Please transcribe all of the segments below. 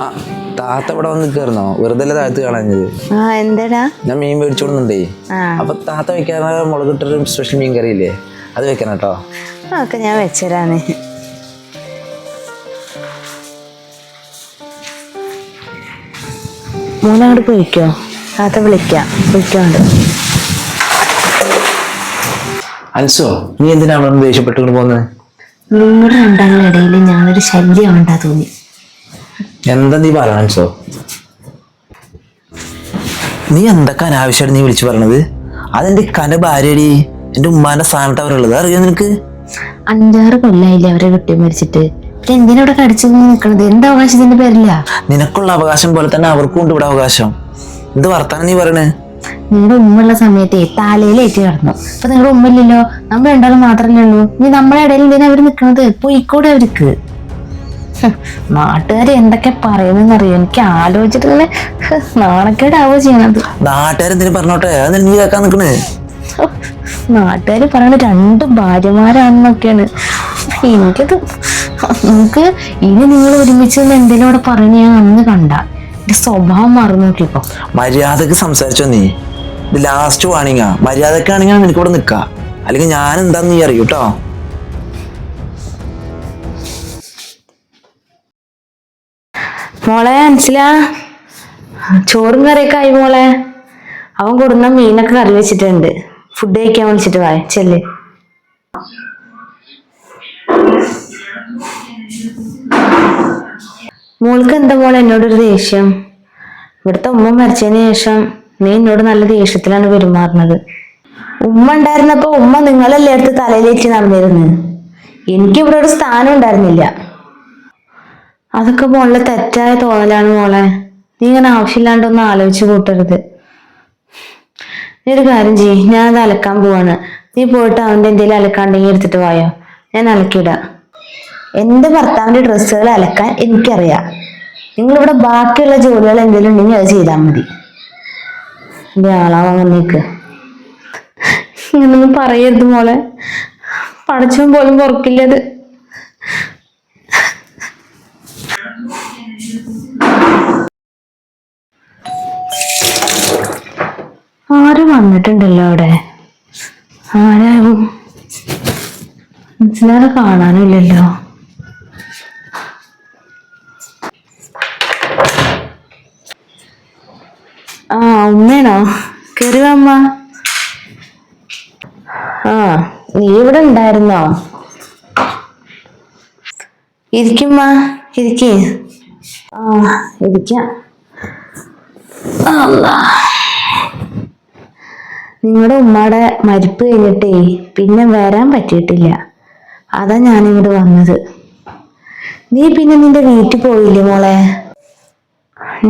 ആ താത്ത ഇവിടെ വന്ന് നിൽക്കായിരുന്നോ? വെറുതെ താഴത്ത് കാണാഞ്ഞത്. എന്താടാ? ഞാൻ മീൻ മേടിച്ചോണ്ടുണ്ടേ. അപ്പൊ താത്ത വെക്കാറ് മുളകിട്ടൊരു സ്പെഷ്യൽ മീൻ കറിയില്ലേ, അത് വെക്കണം കേട്ടോ. ഒക്കെ ഞാൻ വെച്ചരാന്ന്. മൂന്നാട് പോയിക്കോ, താത്ത വിളിക്കാണ്ട്. അൻസോ, നീ എന്തിനാ അവിടെ ദേഷ്യപ്പെട്ടുകൊണ്ട് പോകുന്നത്? നിങ്ങളുടെ രണ്ടാളുടെ ഇടയിൽ ഞാനൊരു ശല്യം ഉണ്ടാ തോന്നി. എന്താ നീ പറയണ അൻസോ? നീ എന്തൊക്കെ അനാവശ്യമായിട്ട് നീ വിളിച്ചു പറയണത്? അതെന്റെ കന്റെ ഭാര്യടി, എന്റെ ഉമ്മാന്റെ സ്ഥാനത്ത് അവരുള്ളത് അറിയോ നിനക്ക്? 5-6 കൊല്ലായില്ലേ അവരെ കുട്ടി മരിച്ചിട്ട്. പിന്നെ എന്തിനാ ഇവിടെ കടിച്ചു നിൽക്കണത്? എന്ത് അവകാശത്തിന്റെ പേരില്ല? നിനക്കുള്ള അവകാശം പോലെ തന്നെ അവർക്കും ഉണ്ട് ഇവിടെ അവകാശം. എന്ത് വർത്താനം നീ പറയണേ? നിങ്ങളുടെ ഉമ്മയുള്ള സമയത്തെ താലയിലേറ്റ് കിടന്നു. അപ്പൊ നിങ്ങളുടെ ഉമ്മ ഇല്ലല്ലോ, നമ്മൾ രണ്ടാളും മാത്രല്ലേ ഉള്ളൂ. ഇനി നമ്മളെ ഇടയിൽ എന്തിനാ അവര് നിക്കണത്? പോയിക്കൂടെ അവർക്ക്? നാട്ടുകാര് എന്തൊക്കെ പറയുന്നറിയോ? എനിക്ക് ആലോചിച്ചിട്ട് ഇങ്ങനെ നാണക്കേടാവോ ചെയ്യണത്. നാട്ടുകാരെന്തിനു പറഞ്ഞോട്ടെ, അത് നീ കേൾക്കാൻ നിക്കണേ? നാട്ടുകാര് പറയണ 2 ഭാര്യമാരാണെന്നൊക്കെയാണ്. എനിക്കത് നമുക്ക് ഇനി നിങ്ങൾ ഒരുമിച്ച് എന്തെങ്കിലും അവിടെ പറയണ ഞാൻ അന്ന് കണ്ട എന്റെ സ്വഭാവം മറന്നു നോക്കിക്കോ. മര്യാദക്ക് സംസാരിച്ചോ നീ? ഇത് ലാസ്റ്റ് വാണിങ്ങാ. മര്യാദക്കാണെങ്കിൽ നിനക്കിവിടെ നിക്കാം, അല്ലെങ്കിൽ ഞാൻ എന്താന്ന് നീ അറിയൂ കേട്ടോ. മോളെ മനസ്സിലാ, ചോറും കറിയൊക്കെ ആയി മോളെ. അവൻ കൊടുന്ന മീനൊക്കെ കറി വെച്ചിട്ടുണ്ട്. ഫുഡ് കഴിക്കാൻ വിളിച്ചിട്ട് വായ ചെല്ല്. മോൾക്ക് എന്താ മോളെ എന്നോടൊരു ദേഷ്യം? ഇവിടുത്തെ ഉമ്മ മരിച്ചതിന് ശേഷം നീ എന്നോട് നല്ല ദേഷ്യത്തിലാണ് പെരുമാറുന്നത്. ഉമ്മ ഉണ്ടായിരുന്നപ്പോ ഉമ്മ നിങ്ങളല്ലേ അടുത്ത് തലയിലേറ്റ് നടന്നിരുന്നത്. എനിക്ക് ഇവിടെ ഒരു സ്ഥാനം ഉണ്ടായിരുന്നില്ല. അതൊക്കെ മോളെ തെറ്റായ തോന്നലാണ് മോളെ. നീ ഇങ്ങനെ ആവശ്യമില്ലാണ്ടൊന്നും ആലോചിച്ച് കൂട്ടരുത്. നീ ഒരു കാര്യം ചെയ്യ്, ഞാൻ അത് അലക്കാൻ പോവാണ്. നീ പോയിട്ട് അവന്റെ എന്തെങ്കിലും അലക്കാണ്ടെങ്കിൽ എടുത്തിട്ട് പോയോ, ഞാൻ അലക്കിടാം. എന്റെ ഭർത്താവിന്റെ ഡ്രസ്സുകൾ അലക്കാൻ എനിക്കറിയാം. നിങ്ങളിവിടെ ബാക്കിയുള്ള ജോലികൾ എന്തെങ്കിലും ഉണ്ടെങ്കിൽ അത് ചെയ്താൽ മതി. എന്റെ ആളാവാൻ വന്നേക്ക്. ഇങ്ങനൊന്നും പറയരുത് മോളെ, പടച്ചവൻ പോലും പൊറക്കില്ലത്. ആരും വന്നിട്ടുണ്ടല്ലോ അവിടെ. ആരാവും? മനസ്സിലാതെ കാണാനില്ലല്ലോ. ഉമ്മയാണോ? കേറി വാ അമ്മ. നീ ഇവിടെ ഉണ്ടായിരുന്നോ? ഇരിക്കുമ്മ, ഇരിക്കേ. ഇരിക്കാം. നിങ്ങളുടെ ഉമ്മയുടെ മരിപ്പ് കഴിഞ്ഞിട്ടേ പിന്നെ വരാൻ പറ്റിയിട്ടില്ല. അതാ ഞാനിങ്ങോട്ട് വന്നത്. നീ പിന്നെ നിന്റെ വീട്ടിൽ പോയില്ലേ മോളെ?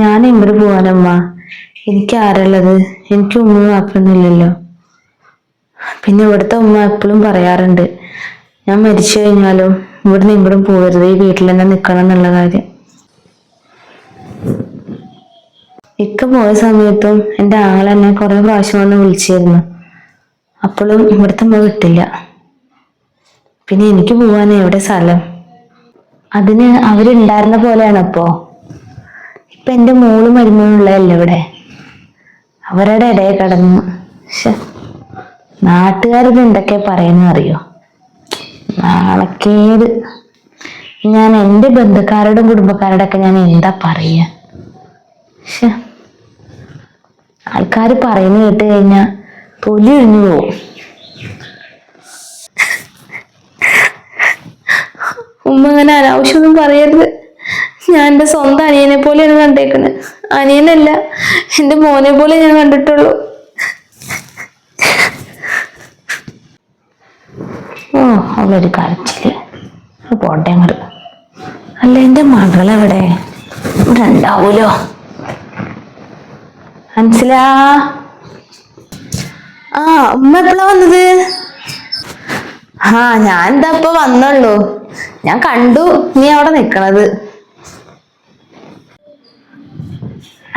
ഞാൻ ഇങ്ങോട്ട് പോവാനമ്മ. എനിക്ക് ആരുള്ളത്? എനിക്ക് ഉമ്മ വാപ്പൊന്നുമില്ലല്ലോ. പിന്നെ ഇവിടുത്തെ ഉമ്മ എപ്പോഴും പറയാറുണ്ട്, ഞാൻ മരിച്ചു കഴിഞ്ഞാലും ഇവിടുന്ന് ഇങ്ങോട്ടും പോകരുത്, ഈ വീട്ടിൽ തന്നെ നിക്കണം എന്നുള്ള കാര്യം. ഇക്ക പോയ സമയത്തും എൻ്റെ ആങ്ങള എന്നെ കുറെ പ്രാവശ്യം വന്ന് വിളിച്ചിരുന്നു. അപ്പോഴും ഇവിടുത്തെ ഉമ്മ വിട്ടില്ല. പിന്നെ എനിക്ക് പോവാൻ എവിടെ സ്ഥലം? അതിന് അവരുണ്ടായിരുന്ന പോലെയാണ് ഇപ്പോ. ഇപ്പൊ എൻ്റെ മോളും മരുമോളുള്ളതല്ലേ ഇവിടെ. അവരുടെ ഇടയിൽ കടന്നു. നാട്ടുകാരിത് എന്തൊക്കെ പറയുന്ന അറിയോ? നാണക്കേട്. ഞാൻ എൻ്റെ ബന്ധുക്കാരോടും കുടുംബക്കാരോടും ഒക്കെ ഞാൻ എന്താ പറയാ? ആൾക്കാര് പറയുന്ന കേട്ട് കഴിഞ്ഞാ തൊലി ഒഴിഞ്ഞു പോവും. ഉമ്മ അങ്ങനെ അനാവശ്യമൊന്നും പറയരുത്. ഞാൻ എൻ്റെ സ്വന്തം അനിയനെ പോലെയാണ് കണ്ടേക്കുന്നത്. അനിയനല്ല, എൻ്റെ മോനെ പോലെ ഞാൻ കണ്ടിട്ടുള്ളൂ. അവളൊരു കരച്ചില്. പോട്ടെ അങ്ങോട്ട്. അല്ല, എൻ്റെ മകളെവിടെ? ഇവിടെ ഉണ്ടാവൂലോ. മനസ്സിലാ? ഉമ്മ എപ്പോഴാ വന്നത്? ഞാൻ എന്താ ഇപ്പൊ വന്നുള്ളൂ. ഞാൻ കണ്ടു നീ അവിടെ നിക്കണത്.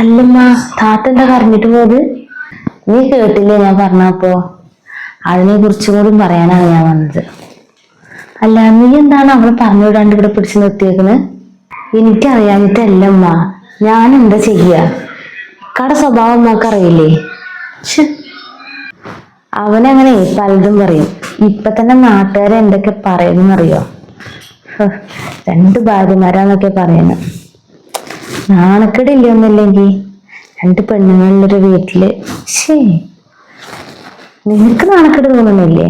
അല്ലമ്മ, താത്ത എന്താ കരഞ്ഞിട്ട് പോയത്? നീ കേട്ടില്ലേ ഞാൻ പറഞ്ഞപ്പോ? അതിനെ കുറിച്ചും കൂടി പറയാനാണ് ഞാൻ വന്നത്. അല്ല, നീ എന്താണ് അവളെ പറഞ്ഞു വിടാണ്ട് ഇവിടെ പിടിച്ചു നിർത്തിയേക്കുന്നത്? എനിക്കറിയാഞ്ഞിട്ടല്ല ഉമ്മ, ഞാൻ എന്താ ചെയ്യ? കട സ്വഭാവം ഉമ്മക്ക് അറിയില്ലേ? അവനങ്ങനെ പലതും പറയും. ഇപ്പൊ തന്നെ നാട്ടുകാരെ എന്തൊക്കെ പറയുന്നറിയോ? 2 ഭാര്യമാരാന്നൊക്കെ പറയുന്നത്. നാണക്കേടില്ലൊന്നില്ലെങ്കിൽ 2 പെണ്ണുങ്ങളുള്ളൊരു വീട്ടില്. ശേ, നിനക്ക് നാണക്കേട് തോന്നുന്നില്ലേ?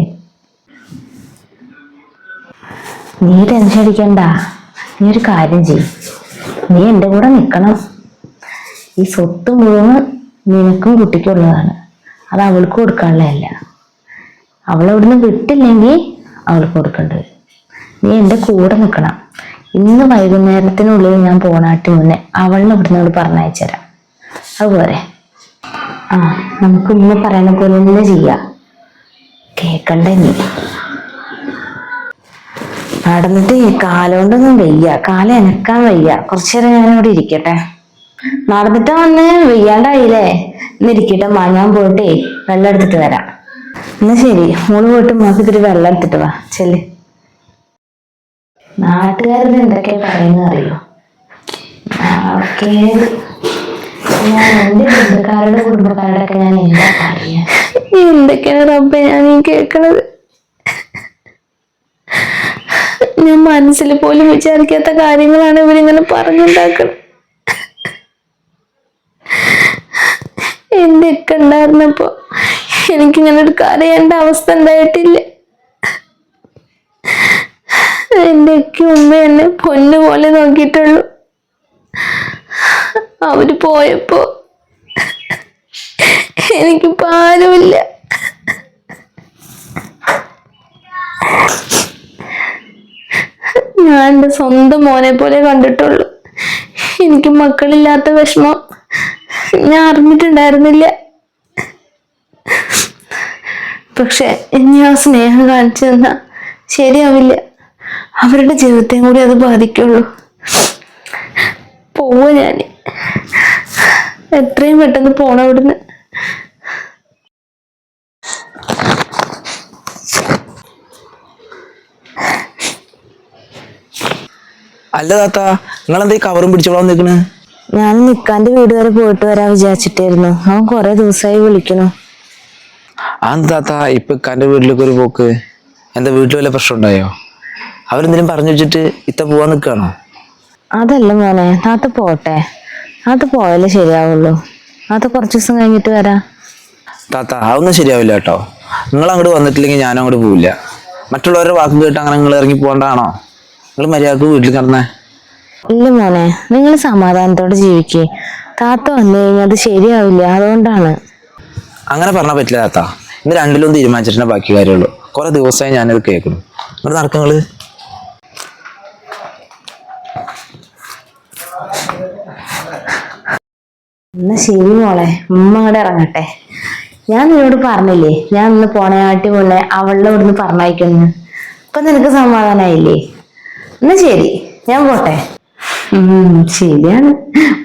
നീ ടെൻഷൻ അടിക്കണ്ട. നീ ഒരു കാര്യം ചെയ്യും, നീ എൻ്റെ കൂടെ നിൽക്കണം. ഈ സ്വത്ത് മുഴുവൻ നിനക്കും കുട്ടിക്കുള്ളതാണ്. അത് അവൾക്ക് കൊടുക്കാനുള്ളതല്ല. അവളവിടുന്ന് വിട്ടില്ലെങ്കിൽ അവൾക്ക് കൊടുക്കേണ്ടത്. നീ എൻ്റെ കൂടെ നിൽക്കണം. ഇന്ന് വൈകുന്നേരത്തിനുള്ളിൽ ഞാൻ പോണാട്ടി മുന്നേ അവളിനെ ഇവിടുന്ന് പറഞ്ഞയച്ചു തരാം. അതുപോലെ നമുക്ക് ഇന്ന് പറയുന്ന പോലെ തന്നെ ചെയ്യാം. കേക്കണ്ടേ നീ? നടന്നിട്ട് കാലുകൊണ്ടൊന്നും വയ്യ, കാല് എനക്കാൻ വയ്യ. കുറച്ചേരം ഞാനിവിടെ ഇരിക്കട്ടെ. നടന്നിട്ട് വന്ന് വെയ്യാണ്ടായില്ലേ? ഇന്നിരിക്കട്ടെ, ഞാൻ പോയിട്ടേ വെള്ളം എടുത്തിട്ട് വരാം. എന്നാ ശരി, മോള് പോയിട്ട് മോക്ക് ഇത്തിരി വെള്ളം എടുത്തിട്ട് വാ. ചെല്ല്. നാട്ടുകാരത് എന്തൊക്കെയാ പറയുന്നത് അറിയോ? ഞാൻ എന്റെ ബന്ധുക്കാരുടെ കുടുംബക്കാരുടെ ഒക്കെ ഞാൻ എന്താ പറയാ? എന്തൊക്കെയാണ് റബ്ബേ ഞാൻ ഈ കേൾക്കണത്? ഞാൻ മനസ്സിൽ പോലും വിചാരിക്കാത്ത കാര്യങ്ങളാണ് ഇവരിങ്ങനെ പറഞ്ഞുണ്ടാക്കുന്നത്. എന്തൊക്കെ ഉണ്ടായിരുന്നപ്പോ എനിക്കിങ്ങനെ ഒരു കരയേണ്ട അവസ്ഥ ഉണ്ടായിട്ടില്ല. എന്റെയൊക്കെ ഉമ്മ എന്നെ പൊന്നു പോലെ നോക്കിയിട്ടുള്ളൂ. അവര് പോയപ്പോ എനിക്കിപ്പോ ആരുമില്ല. ഞാൻ എൻ്റെ സ്വന്തം മോനെ പോലെ കണ്ടിട്ടുള്ളൂ. എനിക്ക് മക്കളില്ലാത്ത വിഷമം ഞാൻ അറിഞ്ഞിട്ടുണ്ടായിരുന്നില്ല. പക്ഷെ ഇനി ആ സ്നേഹം കാണിച്ചു തന്നാ ശരിയാവില്ല. അവരുടെ ജീവിതത്തെയും കൂടി അത് ബാധിക്കുള്ളൂ. പോവാ ഞാൻ, എത്രയും പെട്ടെന്ന് പോണം അവിടുന്ന്. അല്ല താത്ത, നിങ്ങളെന്താ ഈ കവറും പിടിച്ചോളാൻ നിൽക്കണ്? ഞാൻ നിക്കാന്റെ വീട് വരെ പോയിട്ട് വരാൻ വിചാരിച്ചിട്ടായിരുന്നു. അവൻ കുറെ ദിവസമായി വിളിക്കണു. താത്ത ഇപ്പൊ ഇക്കാന്റെ വീട്ടിലേക്ക് ഒരു പോക്ക്? എന്താ വീട്ടിൽ വല്ല പ്രശ്നം ഉണ്ടായോ? അവരെന്തെങ്കിലും പറഞ്ഞു വെച്ചിട്ട് ഇത്ത പോവാൻ നിൽക്കുകയാണോ? അതല്ല മോനെ, താത്ത പോട്ടെ. താത്ത പോയാലേ ശരിയാവുള്ളൂ. താത്ത കുറച്ചു ദിവസം കഴിഞ്ഞിട്ട് വരാം. താത്ത അതൊന്നും ശരിയാവില്ല കേട്ടോ. നിങ്ങൾ അങ്ങോട്ട് വന്നിട്ടില്ലെങ്കിൽ ഞാനും അങ്ങോട്ട് പോവില്ല. മറ്റുള്ളവരുടെ വാക്ക് കേട്ട് അങ്ങനെ നിങ്ങൾ ഇറങ്ങി പോകേണ്ടതാണോ? നിങ്ങൾ മര്യാദക്ക് വീട്ടിൽ കിടന്നേ. ഇല്ല മോനെ, നിങ്ങൾ സമാധാനത്തോടെ ജീവിക്കേ. താത്ത വന്നു കഴിഞ്ഞാൽ അത് ശരിയാവില്ല, അതുകൊണ്ടാണ്. അങ്ങനെ പറഞ്ഞാൽ പറ്റില്ല താത്ത. ഇന്ന് രണ്ടിലൊന്നും തീരുമാനിച്ചിട്ടേ ബാക്കി കാര്യമുള്ളൂ. കുറെ ദിവസമായി ഞാനിത് കേൾക്കുന്നു. നിങ്ങൾ നടക്കങ്ങള്. എന്നാ ശരി മോളെ, ഉമ്മ അങ്ങോട്ട് ഇറങ്ങട്ടെ. ഞാൻ നിന്നോട് പറഞ്ഞില്ലേ, ഞാൻ ഇന്ന് പോണയാട്ടി മുന്നേ അവളുടെ ഇവിടുന്ന് പറഞ്ഞയക്കുന്നു. ഇപ്പൊ നിനക്ക് സമാധാനായില്ലേ? എന്നാ ശരി, ഞാൻ പോട്ടെ. ശരിയാണ്,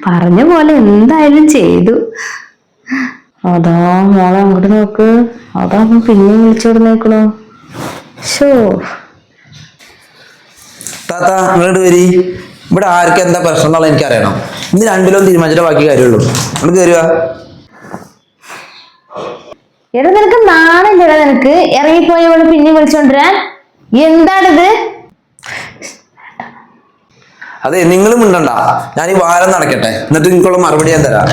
പറഞ്ഞ പോലെ എന്തായാലും ചെയ്തു. അതാ മോളെ അങ്ങോട്ട് നോക്ക്. അതാ പിന്നെയും വിളിച്ചോട് നോക്കണോ? ഷോ താത്ത നിങ്ങളോട് വരി. ഇവിടെ ആർക്കും എന്താ പ്രശ്നം എന്നുള്ളത് എനിക്കറിയണം. ഇന്ന് രണ്ടിലൊന്നും തീരുമാനിച്ചിട്ട് ബാക്കി കാര്യമുള്ളൂ. നിങ്ങൾ കയറുക. എടാ നിനക്ക് നാണില്ലടാ? നിനക്ക് ഇറങ്ങിപ്പോയവള് പിന്നെ വിളിച്ചോണ്ടിരാൻ എന്താണിത്? അതെ, നിങ്ങളും മിണ്ടണ്ട. ഞാൻ ഈ വാരം നടക്കട്ടെ, എന്നിട്ട് നിങ്ങൾക്കുള്ള മറുപടി ഞാൻ തരാം.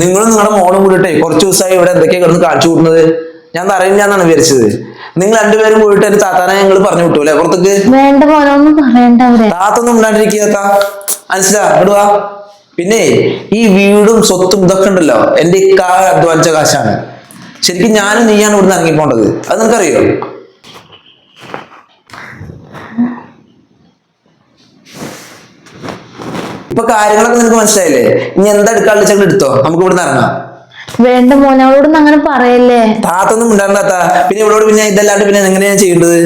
നിങ്ങളും നിങ്ങളുടെ മോളും കൂടിയിട്ടേ കുറച്ച് ദിവസമായി ഇവിടെ എന്തൊക്കെയാ കിടന്ന് കാണിച്ചു കൂട്ടുന്നത് ഞാൻ അറിയില്ലാന്നാണ് വിചാരിച്ചത്. നിങ്ങൾ രണ്ടുപേരും പോയിട്ട് എന്റെ താത്താനെ ഞങ്ങൾ പറഞ്ഞു വിട്ടു അല്ലെ പുറത്തേക്ക്? വേണ്ട മോനൊന്നും പറയണ്ട. താത്തൊന്നും ഉണ്ടാണ്ടിരിക്കുക. മനസ്സിലാ? പിന്നെ ഈ വീടും സ്വത്തും ഇതൊക്കെ ഉണ്ടല്ലോ എന്റെ ഇക്കാൽ അധ്വാനിച്ച കാശാണ്. ശരിക്കും ഞാനും നീയാണ് ഇവിടുന്ന് ഇറങ്ങിപ്പോണ്ടത്. അത് നിനക്കറിയോ? ഇപ്പൊ കാര്യങ്ങളൊക്കെ നിനക്ക് മനസ്സിലായില്ലേ? ഇനി എന്താ എടുക്കാനുള്ള വെച്ചാൽ എടുത്തോ, നമുക്ക് ഇവിടുന്ന് ഇറങ്ങാം. വേണ്ട മോനെ, അവളോടൊന്നും അങ്ങനെ പറയല്ലേ. താത്തൊന്നും ഉണ്ടായിരുന്ന. പിന്നെ ഇവളോട് പിന്നെ ഇതല്ലാണ്ട് പിന്നെ എങ്ങനെയാ ചെയ്യേണ്ടത്?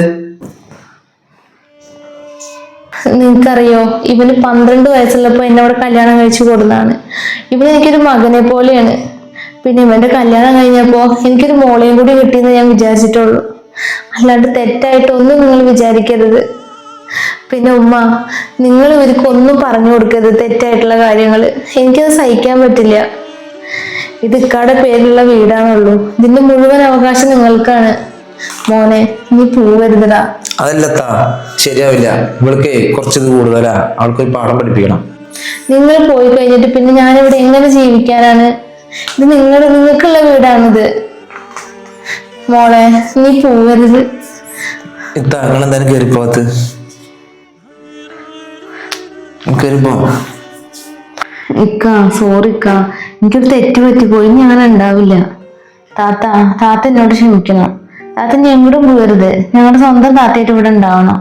നിനക്കറിയോ, ഇവന് 12 വയസ്സുള്ളപ്പോ എന്നെ അവിടെ കല്യാണം കഴിച്ചു കൊടുത്താണ്. ഇവന് എനിക്കൊരു മകനെ പോലെയാണ്. പിന്നെ ഇവന്റെ കല്യാണം കഴിഞ്ഞപ്പോ എനിക്കൊരു മോളെയും കൂടി കിട്ടിയെന്ന് ഞാൻ വിചാരിച്ചിട്ടുള്ളൂ. അല്ലാണ്ട് തെറ്റായിട്ടൊന്നും നിങ്ങൾ വിചാരിക്കരുത്. പിന്നെ ഉമ്മ, നിങ്ങൾ ഇവർക്ക് ഒന്നും പറഞ്ഞു കൊടുക്കരുത് തെറ്റായിട്ടുള്ള കാര്യങ്ങൾ. എനിക്കത് സഹിക്കാൻ പറ്റില്ല. ഇത് ഇക്കാടെ പേരിലുള്ള വീടാണുള്ളൂ. ഇതിന്റെ മുഴുവൻ അവകാശം നിങ്ങൾക്കാണ്. മോനെ, നീ പോവരുതടാ. അതല്ലത്താ, ശരിയാവില്ല. ഇവൾക്ക് കുറച്ചത് കൂടുതലാ. അവൾക്ക് ഒരു പാഠം പഠിപ്പിക്കണം. നിങ്ങൾ പോയി കഴിഞ്ഞിട്ട് പിന്നെ ഞാനിവിടെ എങ്ങനെ ജീവിക്കാനാണ്? ഇത് നിങ്ങൾക്കുള്ള വീടാണിത്. മോളെ, നീ പോവരുത്. ഇത്താ, നിങ്ങൾ എന്തായാലും കയറിപ്പോകത്ത്. കയറിപ്പോ. ഇക്ക, സോറി ഇക്ക, എനിക്കൊരു തെറ്റ് പറ്റിപ്പോയി. ഇനി അങ്ങനെ ഉണ്ടാവില്ല. താത്ത എന്നോട് ക്ഷമിക്കണം. താത്ത ഇനി എങ്ങോട്ടും പോകരുത്. ഞങ്ങളുടെ സ്വന്തം താത്തയായിട്ട് ഇവിടെ ഉണ്ടാവണം.